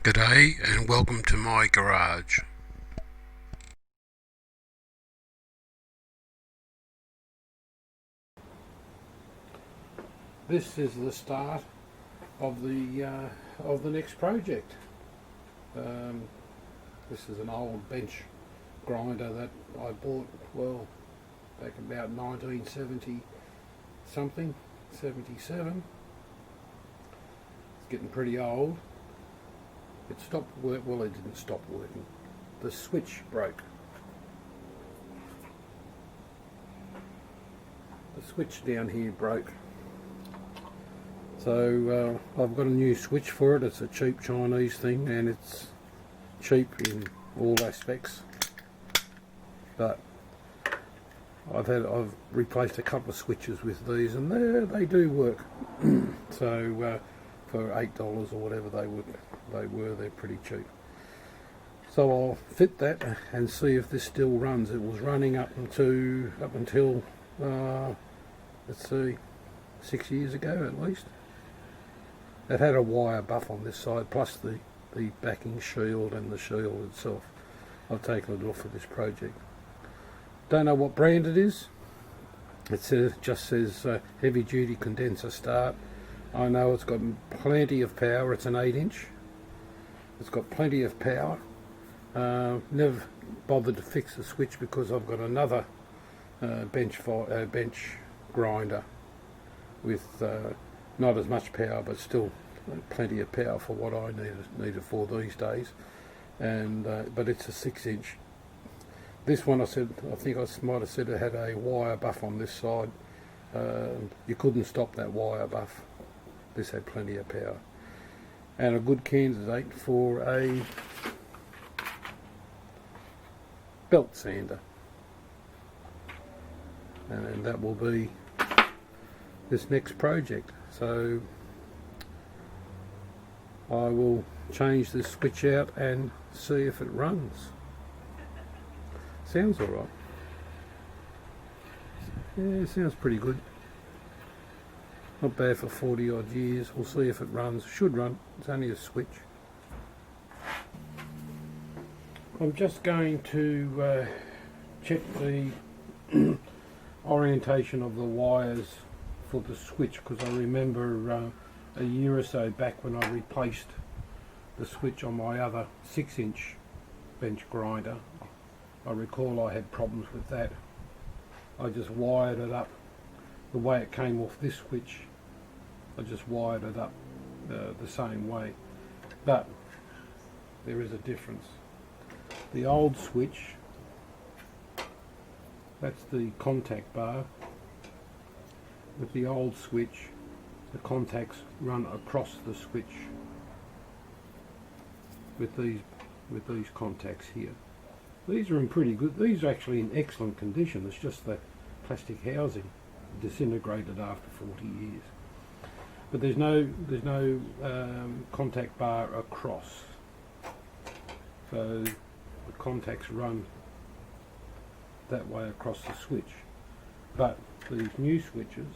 G'day and welcome to my garage. This is the start of the next project. This is an old bench grinder that I bought, well, back about 1970 something, 77. It's getting pretty old. It stopped work. Well, it didn't stop working. The switch broke. The switch down here broke. So I've got a new switch for it. It's a cheap Chinese thing, and it's cheap in all aspects. But I've replaced a couple of switches with these, and they do work. So for $8 or whatever they're pretty cheap. So I'll fit that and see if this still runs. It was running up until let's see, 6 years ago at least. It had a wire buff on this side, plus the backing shield and the shield itself. I've taken it off for this project. Don't know what brand it is. It just says heavy duty condenser start. I know it's got plenty of power. It's an 8-inch. It's got plenty of power. Never bothered to fix the switch because I've got another bench grinder with not as much power, but still plenty of power for what I need it for these days. And but it's a 6-inch. This one I think I might have said it had a wire buff on this side. You couldn't stop that wire buff. This had plenty of power, and a good candidate for a belt sander, and that will be this next project. So I will change this switch out and see if it runs. Sounds alright. Yeah, it sounds pretty good. Not bad for 40 odd years. We'll see if it runs. Should run. It's only a switch. I'm just going to check the orientation of the wires for the switch, because I remember a year or so back when I replaced the switch on my other 6-inch bench grinder, I recall I had problems with that. I just wired it up the way it came off this switch. I just wired it up the same way, but there is a difference. The old switch, that's the contact bar. With the old switch, the contacts run across the switch with these contacts here. These are in pretty good. These are actually in excellent condition. It's just the plastic housing disintegrated after 40 years. But there's no contact bar across, so the contacts run that way across the switch. But these new switches,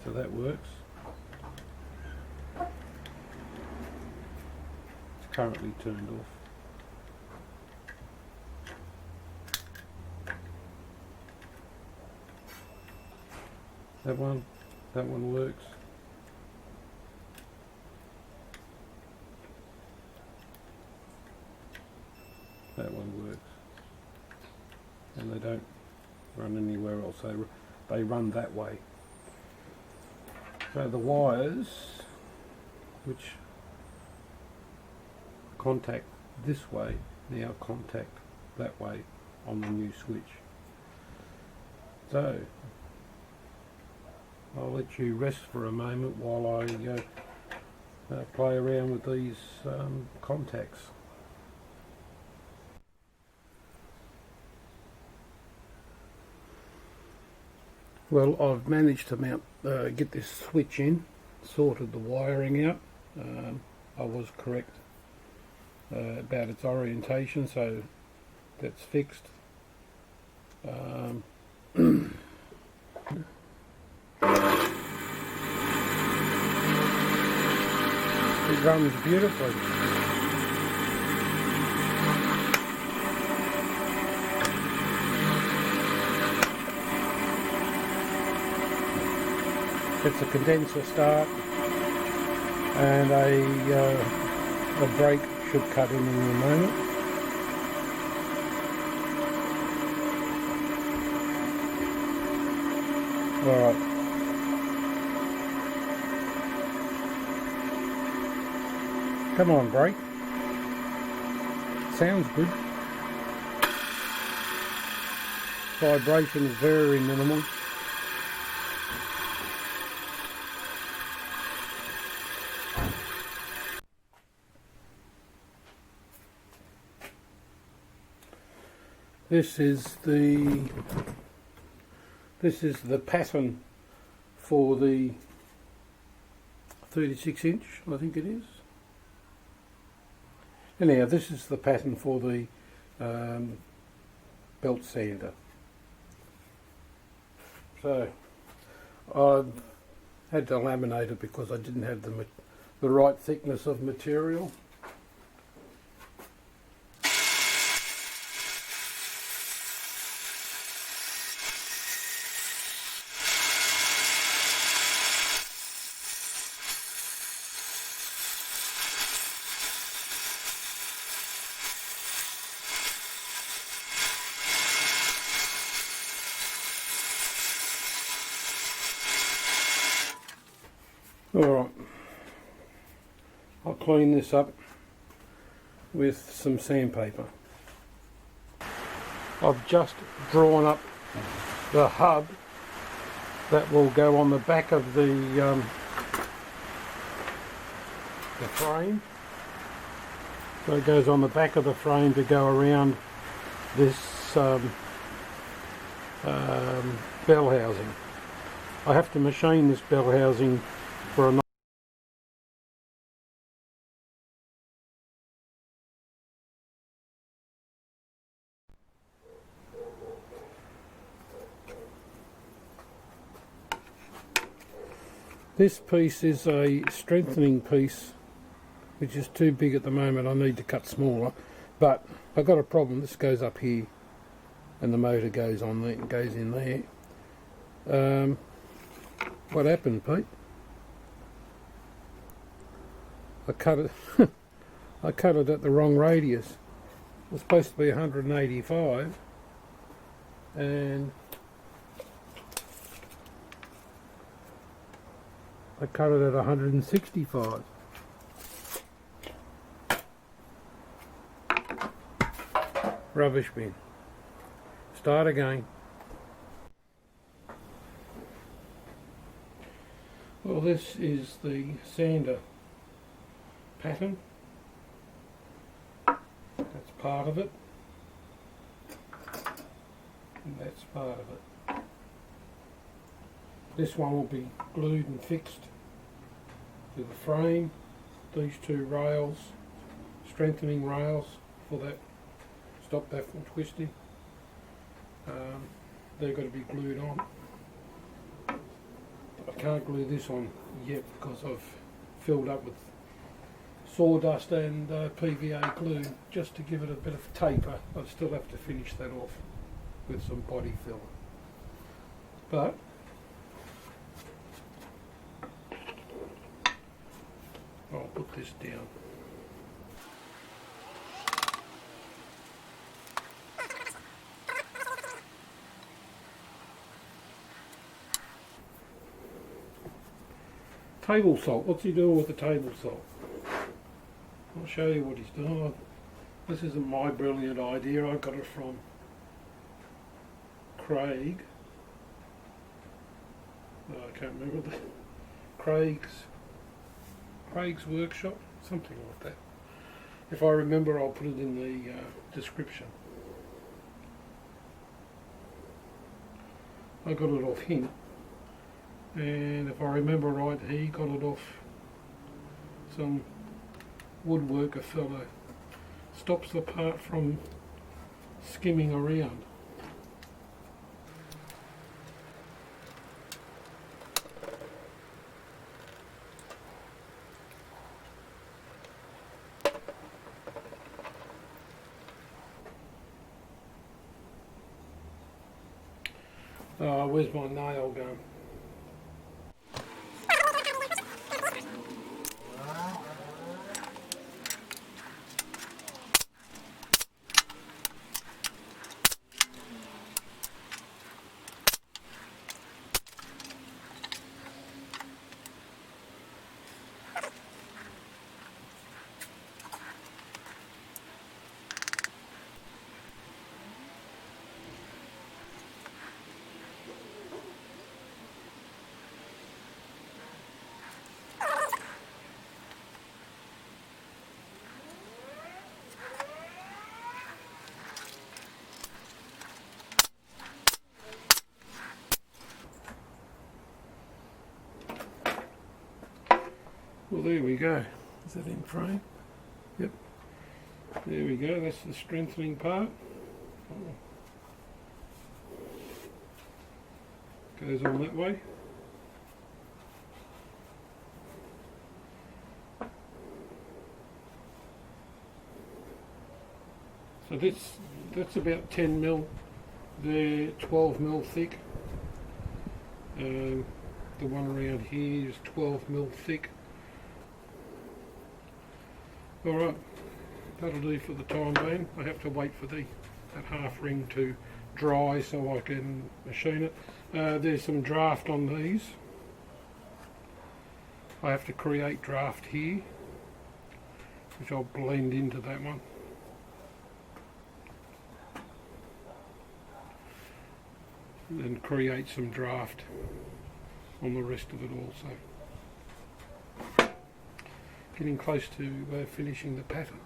so that works. It's currently turned off. That one works. That one works. And they don't run anywhere else. They run that way. So the wires, which contact this way, now contact that way on the new switch. So I'll let you rest for a moment while I play around with these contacts. Well, I've managed to get this switch in, sorted the wiring out. I was correct about its orientation, so that's fixed. runs beautifully. It's a condenser start, and a brake should cut in a moment. Alright. Come on, brake. Sounds good. Vibration is very minimal. This is the pattern for the 36-inch, I think it is. Anyhow, this is the pattern for the belt sander. So I had to laminate it because I didn't have the right thickness of material. Alright, I'll clean this up with some sandpaper. I've just drawn up the hub that will go on the back of the frame. So it goes on the back of the frame to go around this bell housing. I have to machine this bell housing for a This piece is a strengthening piece, which is too big at the moment. I need to cut smaller, but I've got a problem. This goes up here and the motor goes on there, goes in there. What happened, Pete? I cut it I cut it at the wrong radius. It was supposed to be 185 and I cut it at 165. Rubbish bin. Start again. Well, this is the sander pattern. That's part of it. And that's part of it. This one will be glued and fixed to the frame. These two rails, strengthening rails for that, stop that from twisting. They've got to be glued on. I can't glue this on yet because I've filled up with sawdust and PVA glue just to give it a bit of taper. I still have to finish that off with some body filler. But I'll put this down. Table salt. What's he doing with the table salt? I'll show you what he's doing. This isn't my brilliant idea. I got it from Craig. I can't remember the Craig's workshop, something like that. If I remember, I'll put it in the description. I got it off him, and if I remember right, he got it off some woodworker fellow. Stops the part from skimming around. Oh, where's my nail gun? Well, there we go. Is that in frame? Yep. There we go. That's the strengthening part. Goes on that way. So that's about 10 mil. They're 12 mil thick. The one around here is 12 mil thick. Alright, that'll do for the time being. I have to wait for that half ring to dry so I can machine it. There's some draft on these. I have to create draft here, which I'll blend into that one. And then create some draft on the rest of it also. Getting close to finishing the pattern.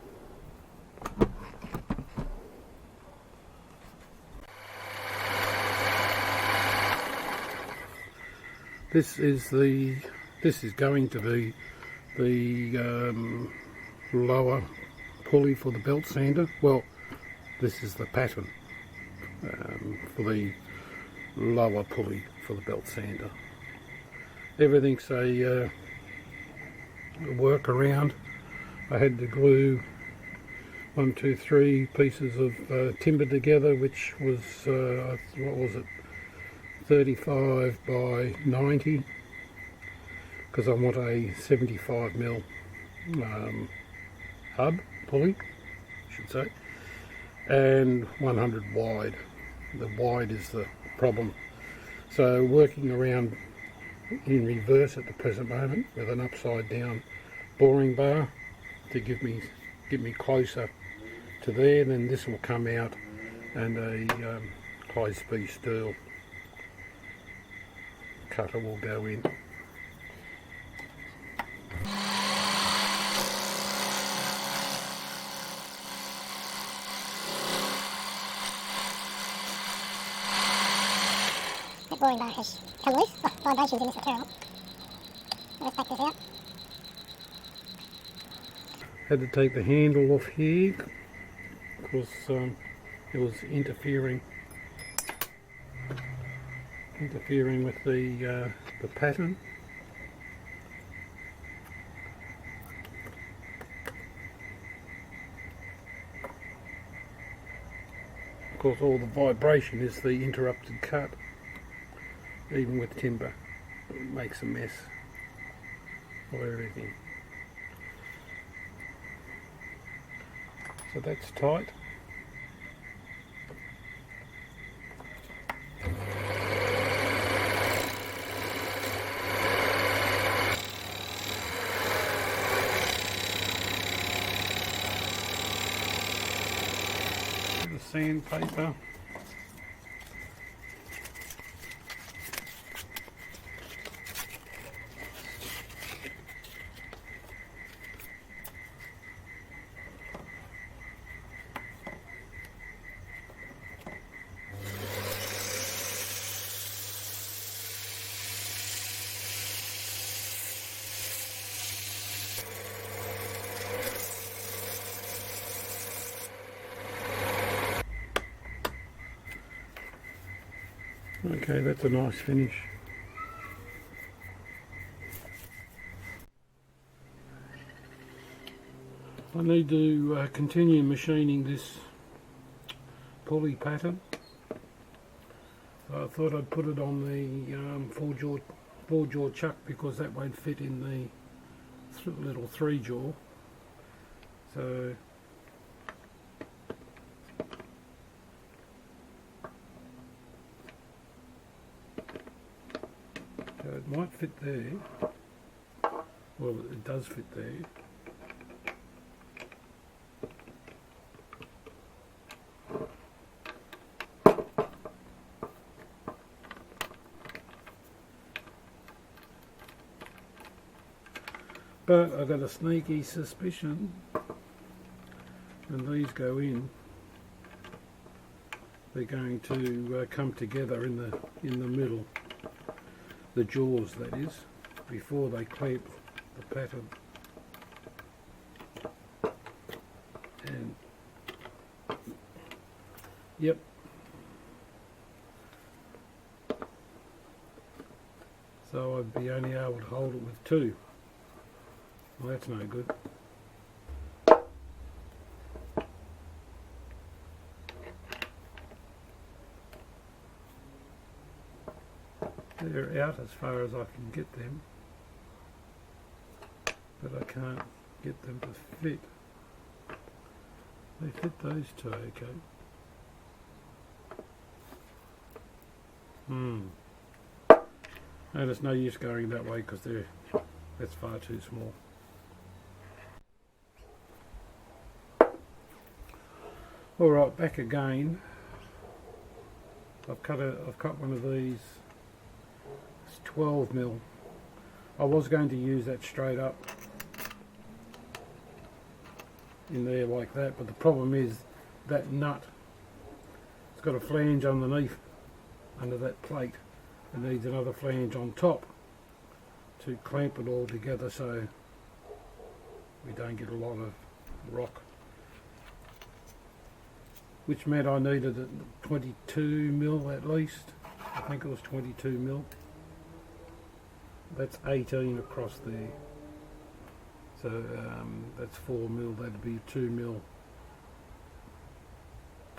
This is going to be the lower pulley for the belt sander. Well, this is the pattern for the lower pulley for the belt sander. Everything's a workaround. I had to glue 1, 2, 3 pieces of timber together, which was what was it, 35 by 90, because I want a 75 mil hub pulley, I should say, and 100 wide. The wide is the problem. So working around in reverse at the present moment with an upside down boring bar to get me closer to there, then this will come out and a high speed steel cutter will go in. The boring bar has come loose. Oh, vibrations in this are terrible. Let's take this out. Had to take the handle off here because it was interfering with the pattern. Of course, all the vibration is the interrupted cut. Even with timber, it makes a mess of everything. So that's tight. The sandpaper. Okay, that's a nice finish. I need to continue machining this pulley pattern. So I thought I'd put it on the four jaw chuck because that won't fit in the little 3 jaw. So it might fit there. Well, it does fit there. But I've got a sneaky suspicion when these go in, they're going to come together in the middle, the jaws that is, before they clamp the pattern. And yep. So I'd be only able to hold it with 2. Well, that's no good. They're out as far as I can get them, but I can't get them to fit. They fit those 2, okay. And it's no use going that way because that's far too small. Alright, back again. I've cut one of these. It's 12mm. I was going to use that straight up in there like that, but the problem is that nut, it's got a flange underneath, under that plate. It needs another flange on top to clamp it all together so we don't get a lot of rock. Which meant I needed a 22mm at least. I think it was 22mm. That's 18 across there. So that's 4mm, that'd be 2mm.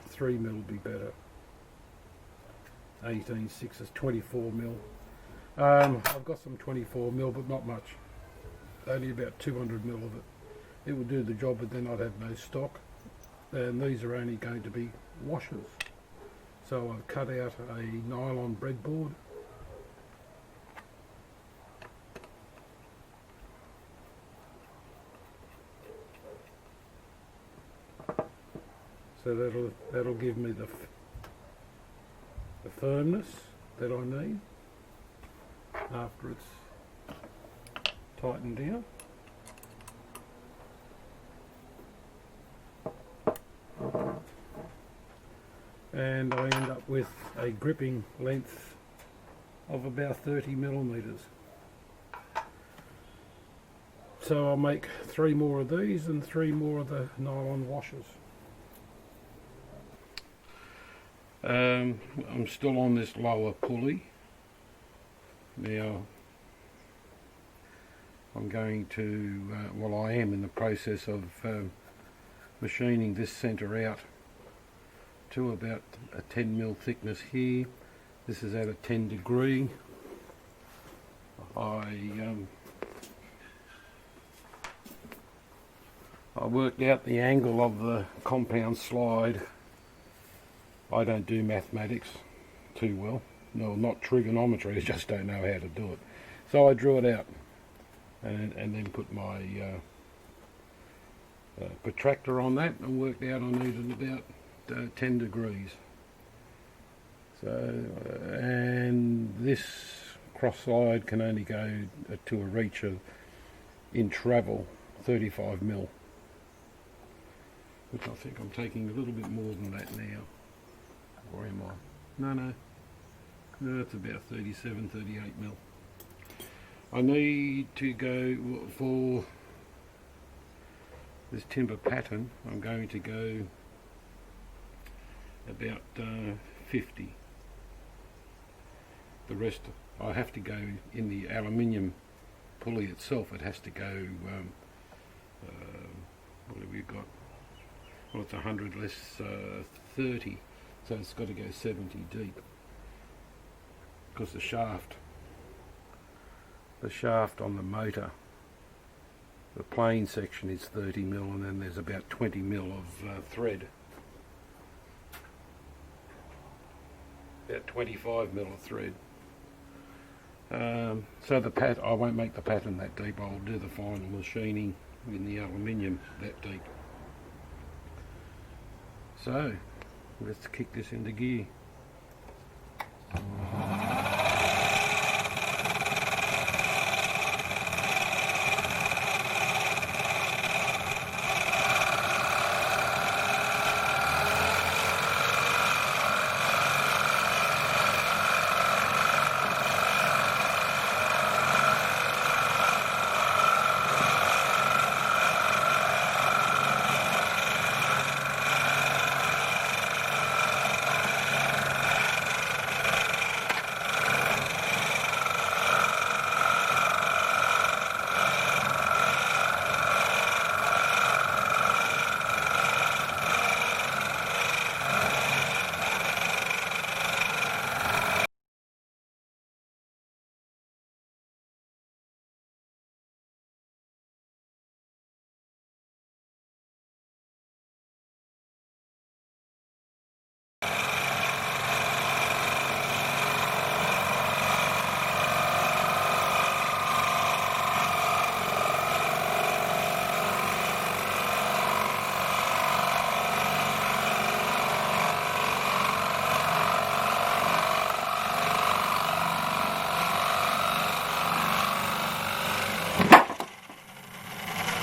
3mm would be better. 18, 6 is 24mm. I've got some 24mm, but not much. Only about 200mm of it. It would do the job, but then I'd have no stock. And these are only going to be washers. So I've cut out a nylon breadboard. So that'll give me the firmness that I need after it's tightened down. And I end up with a gripping length of about 30mm. So I'll make 3 more of these and 3 more of the nylon washers. I'm still on this lower pulley. Now I'm going to, well, I am in the process of machining this centre out to about a 10mm thickness here. This is at a 10 degree. I worked out the angle of the compound slide. I don't do mathematics too well. No, not trigonometry, I just don't know how to do it. So I drew it out and then put my protractor on that and worked out I needed about 10 degrees. So, and this cross slide can only go to a reach of, in travel, 35mm. Which I think I'm taking a little bit more than that now. Or am I? No, it's about 37, 38mm. I need to go for this timber pattern. I'm going to go about 50. The rest I have to go in the aluminium pulley itself. It has to go, what have we got? Well, it's 100 less 30, so it's got to go 70 deep. because the shaft on the motor, the plain section is 30 mil, and then there's about 20 mil of thread. About 25 mil of thread. So the I won't make the pattern that deep. I'll do the final machining in the aluminium that deep. So let's kick this into gear.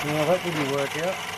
Now that didn't work out.